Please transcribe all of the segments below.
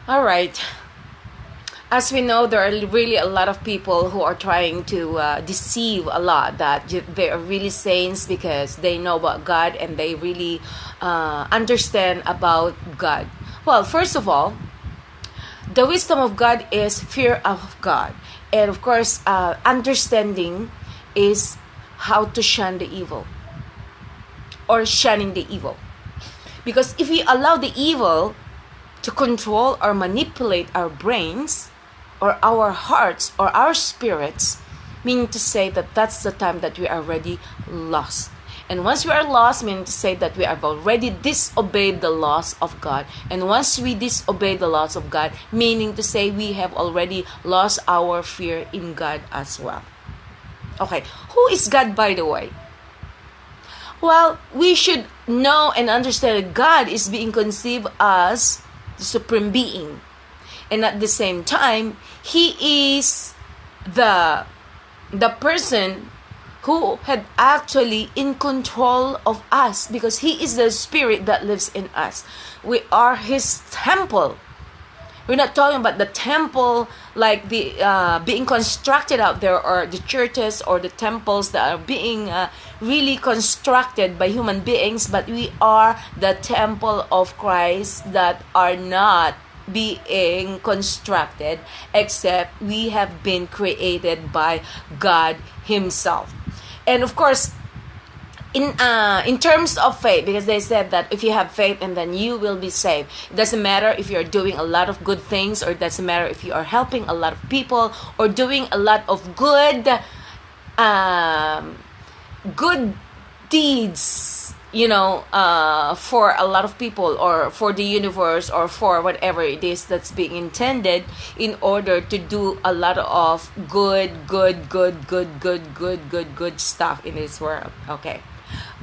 All right. As we know, there are really a lot of people who are trying to deceive a lot that they are really saints because they know about God and they really understand about God. Well, first of all, the wisdom of God is fear of God. And of course, understanding is how to shun the evil or shunning the evil. Because if we allow the evil to control or manipulate our brains or our hearts or our spirits, meaning to say that that's the time that we are already lost. And once we are lost, meaning to say that we have already disobeyed the laws of God. And once we disobey the laws of God, meaning to say we have already lost our fear in God as well. Okay, who is God, by the way? Well, we should know and understand that God is being conceived as the supreme being. And at the same time, He is the person who had actually in control of us, because He is the Spirit that lives in us. We are His temple. We're not talking about the temple like the being constructed out there, or the churches or the temples that are being really constructed by human beings, but we are the temple of Christ that are not being constructed, except we have been created by God Himself. And of course, in terms of faith, because they said that if you have faith and then you will be saved. It doesn't matter if you're doing a lot of good things, or it doesn't matter if you are helping a lot of people or doing a lot of good deeds, for a lot of people or for the universe or for whatever it is that's being intended, in order to do a lot of good stuff in this world. Okay.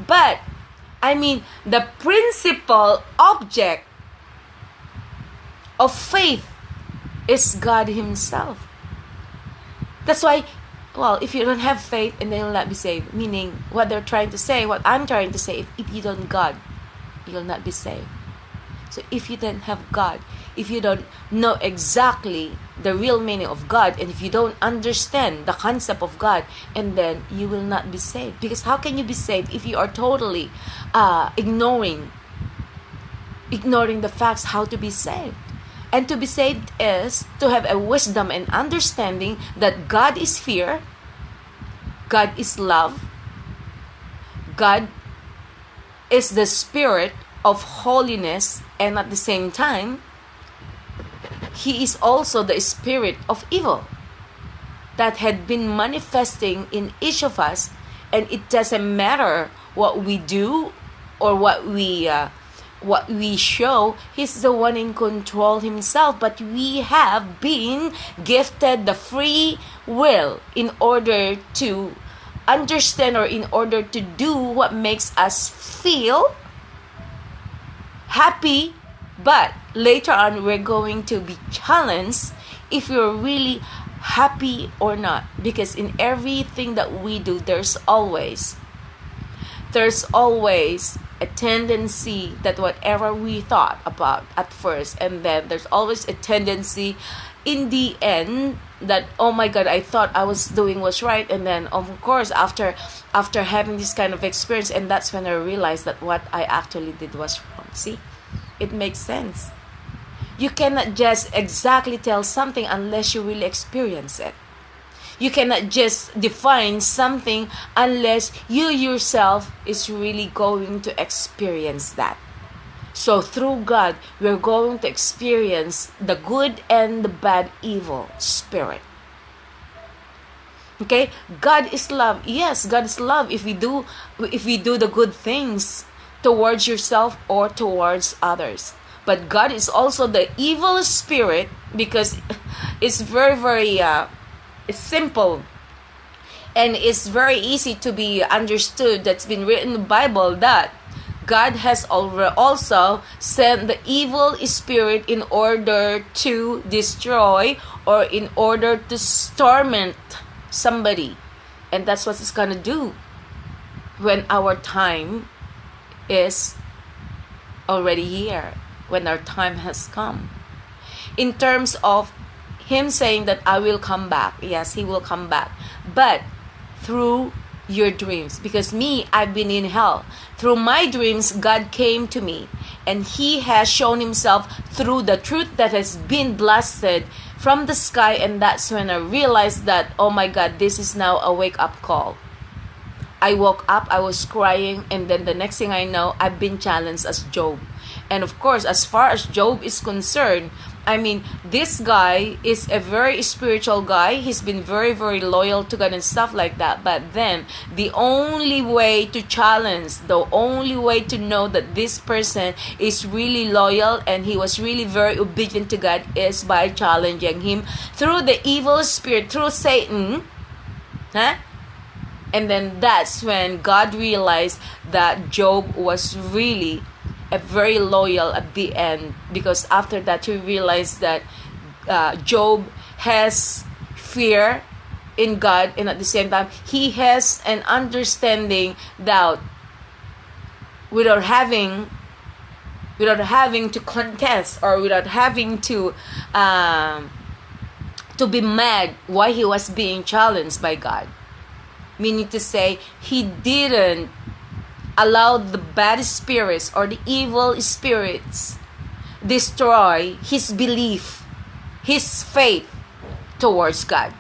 But, the principal object of faith is God Himself. That's why, if you don't have faith, and then you'll not be saved. Meaning, what they're trying to say, what I'm trying to say, if you don't God, you'll not be saved. So if you don't have God, if you don't know exactly the real meaning of God, and if you don't understand the concept of God, and then you will not be saved. Because how can you be saved if you are totally ignoring the facts how to be saved? And to be saved is to have a wisdom and understanding that God is fear, God is love, God is the spirit of holiness, and at the same time, He is also the spirit of evil that had been manifesting in each of us. And it doesn't matter what we do or what we show, He's the one in control Himself. But we have been gifted the free will in order to understand, or in order to do what makes us feel happy. But later on, we're going to be challenged if we're really happy or not. Because in everything that we do, there's always a tendency that whatever we thought about at first, and then there's always a tendency in the end that, oh my God, I thought I was doing what's right, and then of course after having this kind of experience, and that's when I realized that what I actually did was wrong. See, it makes sense. You cannot just exactly tell something unless you really experience it. You cannot just define something unless you yourself is really going to experience that. So through God, we're going to experience the good and the bad, evil spirit. Okay? God is love. Yes, God is love if we do the good things towards yourself or towards others. But God is also the evil spirit, because it's very, very it's simple, and it's very easy to be understood. That's been written in the Bible that God has also sent the evil spirit in order to destroy, or in order to torment somebody. And that's what it's going to do when our time is already here, when our time has come. in terms of him saying that I will come back. Yes, he will come back, but through your dreams. Because me, I've been in hell. Through my dreams, God came to me, and he has shown himself through the truth that has been blasted from the sky. And that's when I realized that, oh my God, this is now a wake-up call. I woke up, I was crying, and then the next thing I know, I've been challenged as Job. And of course, as far as Job is concerned, I mean, this guy is a very spiritual guy. He's been very, very loyal to God and stuff like that. But then, the only way to challenge, the only way to know that this person is really loyal and he was really very obedient to God is by challenging him through the evil spirit, through Satan. Huh? And then that's when God realized that Job was really a very loyal at the end, because after that he realized that Job has fear in God, and at the same time he has an understanding that without having to contest, or without having to be mad why he was being challenged by God. Meaning to say, he didn't allow the bad spirits or the evil spirits destroy his belief, his faith towards God.